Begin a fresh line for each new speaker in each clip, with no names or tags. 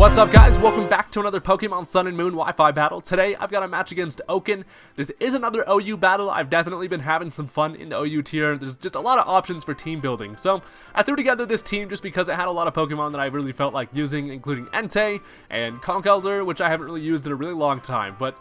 What's up, guys? Welcome back to another Pokemon Sun and Moon Wi-Fi battle. Today, I've got a match against Oaken. This is another OU battle. I've definitely been having some fun in the OU tier. There's just a lot of options for team building. So, I threw together this team just because it had a lot of Pokemon that I really felt like using, including Entei and Conkeldurr, which I haven't really used in a really long time. But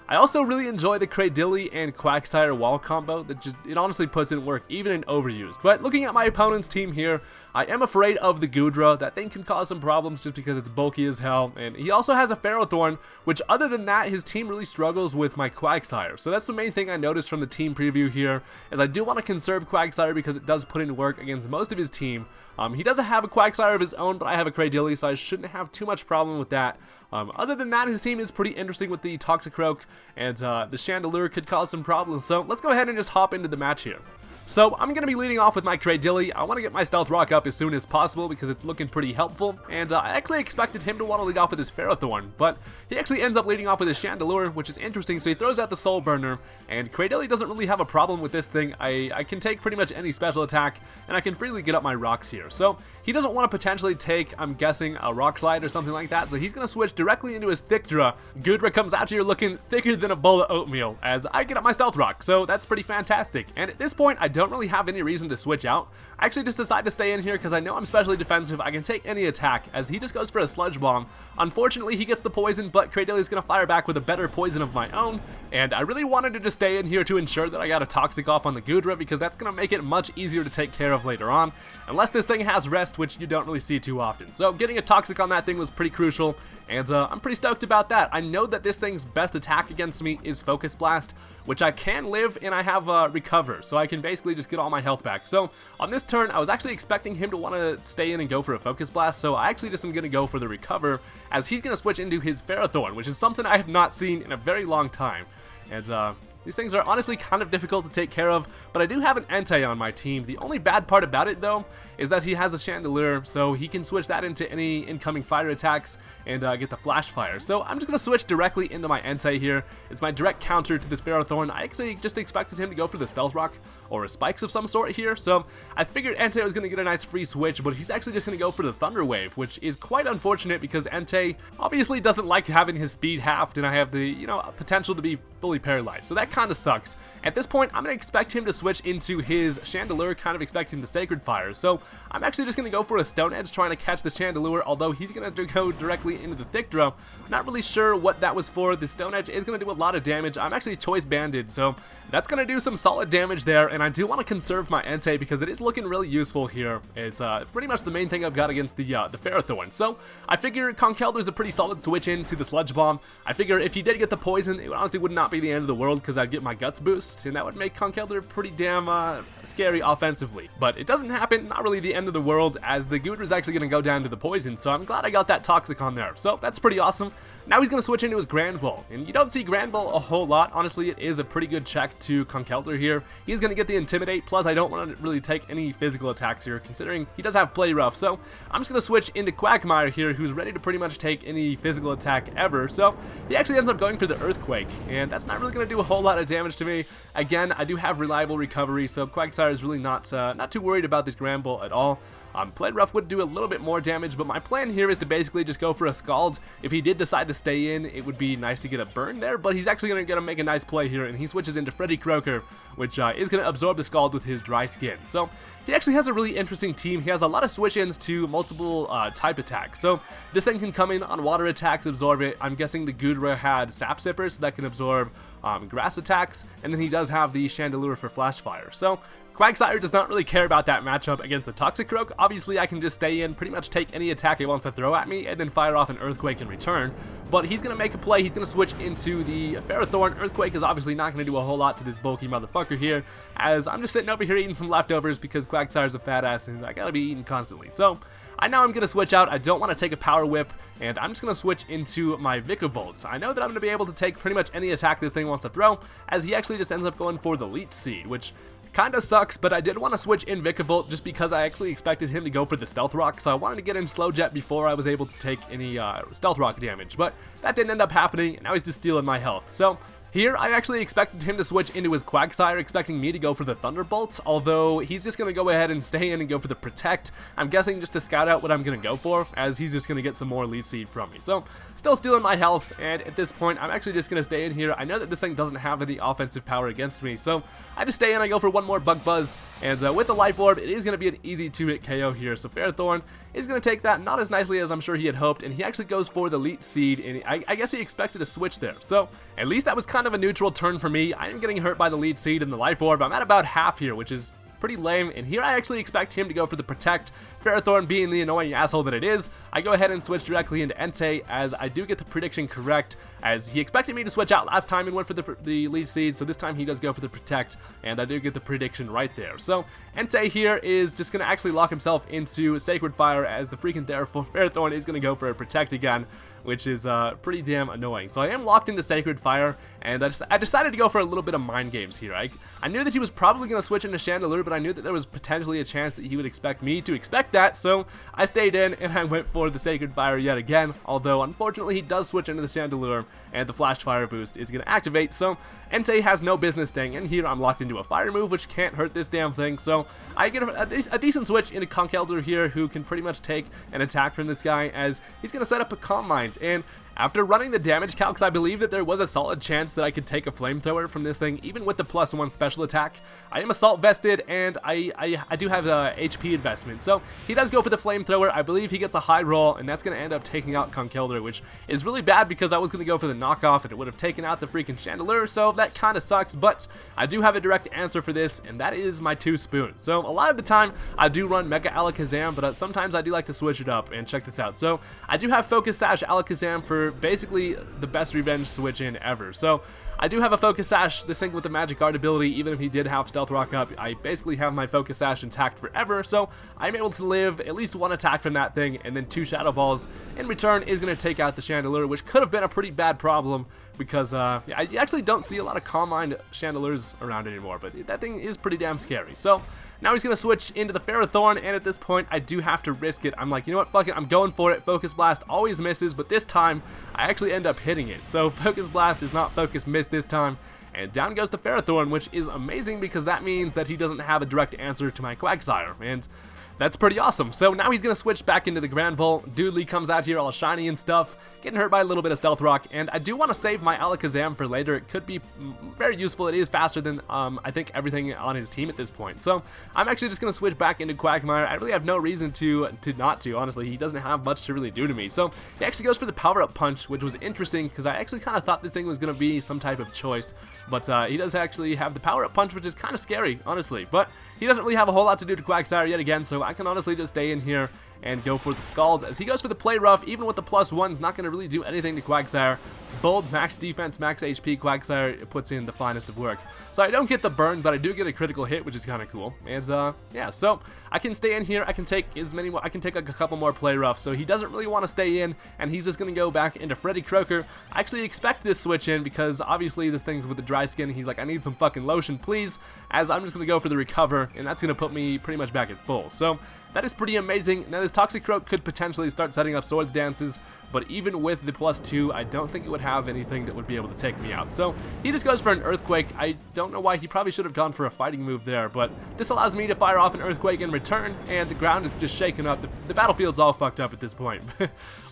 I also really enjoy the Cradily and Quagsire wall combo that it honestly puts in work even in overuse. But looking at my opponent's team here, I am afraid of the Goodra. That thing can cause some problems just because it's bulky as hell, and he also has a Ferrothorn, which other than that, his team really struggles with my Quagsire. So that's the main thing I noticed from the team preview here, is I do want to conserve Quagsire because it does put in work against most of his team. He doesn't have a Quagsire of his own, but I have a Cradily, so I shouldn't have too much problem with that. Other than that, his team is pretty interesting with the Toxicroak, and the Chandelure could cause some problems. So let's go ahead and just hop into the match here. So I'm going to be leading off with my Cradily. I want to get my Stealth Rock up as soon as possible because it's looking pretty helpful, and I actually expected him to want to lead off with his Ferrothorn, but he actually ends up leading off with his Chandelure, which is interesting. So he throws out the Soul Burner, and Cradily doesn't really have a problem with this thing. I can take pretty much any special attack, and I can freely get up my rocks here. So he doesn't want to potentially take, I'm guessing, a Rock Slide or something like that, so he's going to switch directly into his Thickdra. Goodra comes out here looking thicker than a bowl of oatmeal as I get up my Stealth Rock, so that's pretty fantastic. And at this point, I don't really have any reason to switch out. I actually just decide to stay in here because I know I'm specially defensive. I can take any attack as he just goes for a Sludge Bomb. Unfortunately, he gets the poison, but Cradily's going to fire back with a better poison of my own, and I really wanted to just stay in here to ensure that I got a Toxic off on the Goodra because that's going to make it much easier to take care of later on, unless this thing has Rest, which you don't really see too often. So getting a Toxic on that thing was pretty crucial, and I'm pretty stoked about that. I know that this thing's best attack against me is Focus Blast, which I can live, and I have Recover, so I can basically just get all my health back. So on this turn, I was actually expecting him to want to stay in and go for a Focus Blast, so I actually just am going to go for the Recover, as he's going to switch into his Ferrothorn, which is something I have not seen in a very long time. And these things are honestly kind of difficult to take care of, but I do have an Entei on my team. The only bad part about it, though, is that he has a Chandelure, so he can switch that into any incoming fire attacks and get the Flash Fire. So I'm just going to switch directly into my Entei here. It's my direct counter to this Ferrothorn. I actually just expected him to go for the Stealth Rock or a Spikes of some sort here, so I figured Entei was going to get a nice free switch, but he's actually just going to go for the Thunder Wave, which is quite unfortunate because Entei obviously doesn't like having his speed halved, and I have the, potential to be fully paralyzed, so that kind of sucks. At this point, I'm going to expect him to switch into his Chandelure, kind of expecting the Sacred Fire. So I'm actually just going to go for a Stone Edge, trying to catch the Chandelure, although he's going to go directly into the Thickdra. Not really sure what that was for. The Stone Edge is going to do a lot of damage. I'm actually Choice Banded, so that's going to do some solid damage there, and I do want to conserve my Entei because it is looking really useful here. It's pretty much the main thing I've got against the Ferrothorn. So I figure Conkeldurr's a pretty solid switch into the Sludge Bomb. I figure if he did get the poison, it honestly would not be the end of the world because I'd get my Guts boost, and that would make Conkeldurr pretty damn scary offensively. But it doesn't happen, not really the end of the world, as the Goodra's actually going to go down to the poison, so I'm glad I got that Toxic on there. So that's pretty awesome. Now he's going to switch into his Grand Ball, and you don't see Grand Ball a whole lot. Honestly, it is a pretty good check to Conkeldurr here. He's going to get the Intimidate, plus I don't want to really take any physical attacks here, considering he does have Play Rough. So I'm just going to switch into Quagmire here, who's ready to pretty much take any physical attack ever. So he actually ends up going for the Earthquake, and that's not really going to do a whole lot of damage to me. Again, I do have reliable recovery, so Quagsire is really not too worried about this Grand Ball at all. Play Rough would do a little bit more damage, but my plan here is to basically just go for a Scald. If he did decide to stay in, it would be nice to get a burn there, but he's actually going to make a nice play here, and he switches into Freddy Croaker, which is going to absorb the Scald with his Dry Skin. So he actually has a really interesting team. He has a lot of switch-ins to multiple type attacks. So this thing can come in on water attacks, absorb it. I'm guessing the Goodra had Sap Sippers, so that can absorb grass attacks, and then he does have the Chandelure for Flash Fire. So Quagsire does not really care about that matchup against the Toxicroak. Obviously, I can just stay in, pretty much take any attack he wants to throw at me, and then fire off an Earthquake in return. But he's going to make a play. He's going to switch into the Ferrothorn. Earthquake is obviously not going to do a whole lot to this bulky motherfucker here, as I'm just sitting over here eating some leftovers because Quagsire's a fat ass, and I gotta be eating constantly. So I know I'm going to switch out. I don't want to take a Power Whip, and I'm just going to switch into my Vikavolt. I know that I'm going to be able to take pretty much any attack this thing wants to throw, as he actually just ends up going for the Leech Seed, which kinda sucks, but I did want to switch in Vikavolt just because I actually expected him to go for the Stealth Rock, so I wanted to get in Slow Jet before I was able to take any Stealth Rock damage, but that didn't end up happening, and now he's just stealing my health. So Here, I actually expected him to switch into his Quagsire, expecting me to go for the Thunderbolt, although he's just going to go ahead and stay in and go for the Protect. I'm guessing just to scout out what I'm going to go for, as he's just going to get some more Lead Seed from me. So, still stealing my health, and at this point, I'm actually just going to stay in here. I know that this thing doesn't have any offensive power against me, so I just stay in, I go for one more Bug Buzz, and with the Life Orb, it is going to be an easy 2-hit KO here. So Ferrothorn is going to take that, not as nicely as I'm sure he had hoped, and he actually goes for the Lead Seed, and I guess he expected a switch there. So, at least that was kind of a neutral turn for me. I am getting hurt by the Lead Seed and the Life Orb. I'm at about half here, which is pretty lame, and here I actually expect him to go for the Protect. Ferrothorn being the annoying asshole that it is, I go ahead and switch directly into Entei, as I do get the prediction correct, as he expected me to switch out last time and went for the Lead Seed, so this time he does go for the Protect, and I do get the prediction right there. So Entei here is just going to actually lock himself into Sacred Fire, as the freaking Ferrothorn is going to go for a Protect again, which is pretty damn annoying. So I am locked into Sacred Fire, and I decided to go for a little bit of mind games here. I knew that he was probably going to switch into Chandelure, but I knew that there was potentially a chance that he would expect me to expect that, so I stayed in, and I went for the Sacred Fire yet again, although unfortunately he does switch into the Chandelure, and the Flash Fire boost is going to activate, so Entei has no business staying in here. I'm locked into a Fire move, which can't hurt this damn thing, so I get a decent switch into Conkeldurr here, who can pretty much take an attack from this guy, as he's going to set up a Calm Mind, and after running the damage calcs, I believe that there was a solid chance that I could take a Flamethrower from this thing, even with the +1 special attack. I am Assault vested, and I do have HP investment, so he does go for the Flamethrower. I believe he gets a high roll, and that's going to end up taking out Conkeldurr, which is really bad because I was going to go for the knockoff, and it would have taken out the freaking Chandelure, so that kind of sucks, but I do have a direct answer for this, and that is my 2 spoons. So a lot of the time, I do run Mega Alakazam, but sometimes I do like to switch it up, and check this out. So I do have Focus Sash Alakazam for basically the best revenge switch in ever. So I do have a Focus Sash, this thing with the Magic Guard ability. Even if he did have Stealth Rock up, I basically have my Focus Sash intact forever, so I'm able to live at least 1 attack from that thing, and then 2 Shadow Balls in return is going to take out the Chandelure, which could have been a pretty bad problem, because I actually don't see a lot of Calm Mind Chandelures around anymore, but that thing is pretty damn scary. So now he's going to switch into the Ferrothorn, and at this point, I do have to risk it. I'm like, you know what, fuck it, I'm going for it. Focus Blast always misses, but this time, I actually end up hitting it. So Focus Blast is not Focus Miss this time, and down goes the Ferrothorn, which is amazing because that means that he doesn't have a direct answer to my Quagsire, and that's pretty awesome. So now he's going to switch back into the Grand Bolt. Doodly comes out here all shiny and stuff, getting hurt by a little bit of Stealth Rock, and I do want to save my Alakazam for later. It could be very useful. It is faster than I think everything on his team at this point. So I'm actually just going to switch back into Quagmire. I really have no reason to not to, honestly. He doesn't have much to really do to me. So he actually goes for the Power-Up Punch, which was interesting because I actually kind of thought this thing was going to be some type of choice, but he does actually have the Power-Up Punch, which is kind of scary, honestly. But he doesn't really have a whole lot to do to Quagsire yet again, so I can honestly just stay in here and go for the Scald, as he goes for the Play Rough. Even with the +1, it's not going to really do anything to Quagsire. Bold, max defense, max HP, Quagsire puts in the finest of work. So I don't get the burn, but I do get a critical hit, which is kind of cool. And yeah, so I can stay in here. I can take like a couple more Play Rough. So he doesn't really want to stay in, and he's just going to go back into Freddy Croaker. I actually expect this switch in because obviously this thing's with the dry skin. He's like, I need some fucking lotion, please. As I'm just going to go for the Recover, and that's going to put me pretty much back at full. So that is pretty amazing. Now this Toxicroak could potentially start setting up Swords Dances, but even with the +2, I don't think it would have anything that would be able to take me out. So he just goes for an Earthquake. I don't know why. He probably should have gone for a fighting move there, but this allows me to fire off an Earthquake in return, and the ground is just shaken up. The battlefield's all fucked up at this point.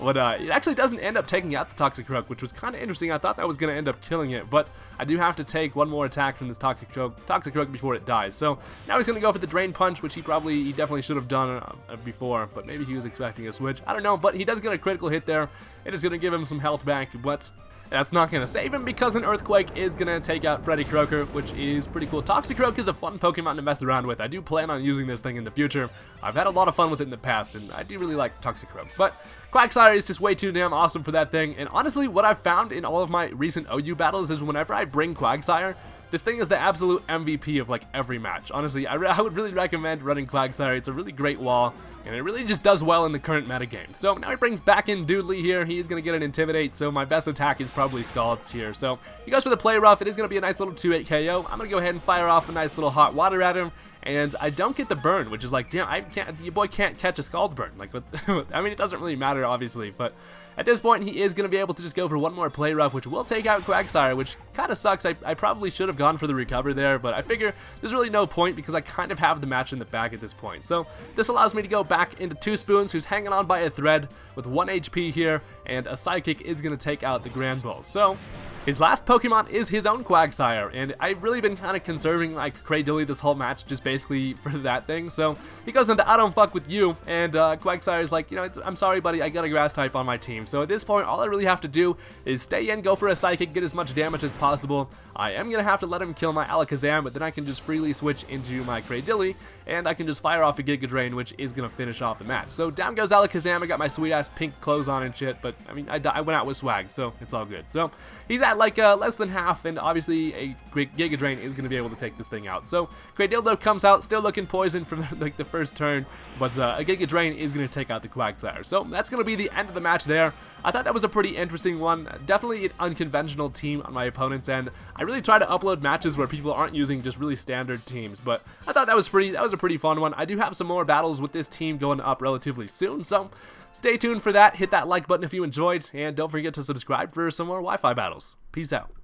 But it actually doesn't end up taking out the Toxicroak, which was kind of interesting. I thought that was going to end up killing it, but I do have to take one more attack from this Toxicroak before it dies. So now he's going to go for the Drain Punch, which he definitely should have done before, but maybe he was expecting a switch. I don't know, but he does get a critical hit there. It is going to give him some health back, but that's not going to save him because an Earthquake is going to take out Freddy Croaker, which is pretty cool. Toxicroak is a fun Pokemon to mess around with. I do plan on using this thing in the future. I've had a lot of fun with it in the past, and I do really like Toxicroak. But Quagsire is just way too damn awesome for that thing, and honestly, what I've found in all of my recent OU battles is whenever I bring Quagsire, this thing is the absolute MVP of like every match. Honestly, I would really recommend running Quagsire. It's a really great wall, and it really just does well in the current metagame. So now he brings back in Doodly here. He's going to get an Intimidate, so my best attack is probably Scalds here. So he goes for the Play Rough. It is going to be a nice little 2-8 KO. I'm going to go ahead and fire off a nice little Hot Water at him, and I don't get the burn, which is like, damn, your boy can't catch a Scald Burn. Like, I mean, it doesn't really matter, obviously, but at this point, he is going to be able to just go for one more Play Rough, which will take out Quagsire, which kind of sucks. I probably should have gone for the recover there, but I figure there's really no point because I kind of have the match in the bag at this point. So this allows me to go back into 2 Spoons, who's hanging on by a thread with 1 HP here, and a Psychic is going to take out the Grand Bull. So his last Pokemon is his own Quagsire, and I've really been kind of conserving like Cradily this whole match just basically for that thing. So he goes into I don't fuck with you, and Quagsire's like, you know, I'm sorry buddy, I got a Grass type on my team. So at this point, all I really have to do is stay in, go for a Psychic, get as much damage as possible. I am going to have to let him kill my Alakazam, but then I can just freely switch into my Cradily, and I can just fire off a Giga Drain, which is going to finish off the match. So down goes Alakazam. I got my sweet ass pink clothes on and shit, but I mean, I went out with swag, so it's all good. So he's at like less than half, and obviously a Giga Drain is going to be able to take this thing out. So Cradildo comes out, still looking poisoned from like the first turn, but a Giga Drain is going to take out the Quagsire. So that's going to be the end of the match there. I thought that was a pretty interesting one. Definitely an unconventional team on my opponent's end. I really try to upload matches where people aren't using just really standard teams, but I thought that was a pretty fun one. I do have some more battles with this team going up relatively soon, so stay tuned for that. Hit that like button if you enjoyed, and don't forget to subscribe for some more Wi-Fi battles. Peace out.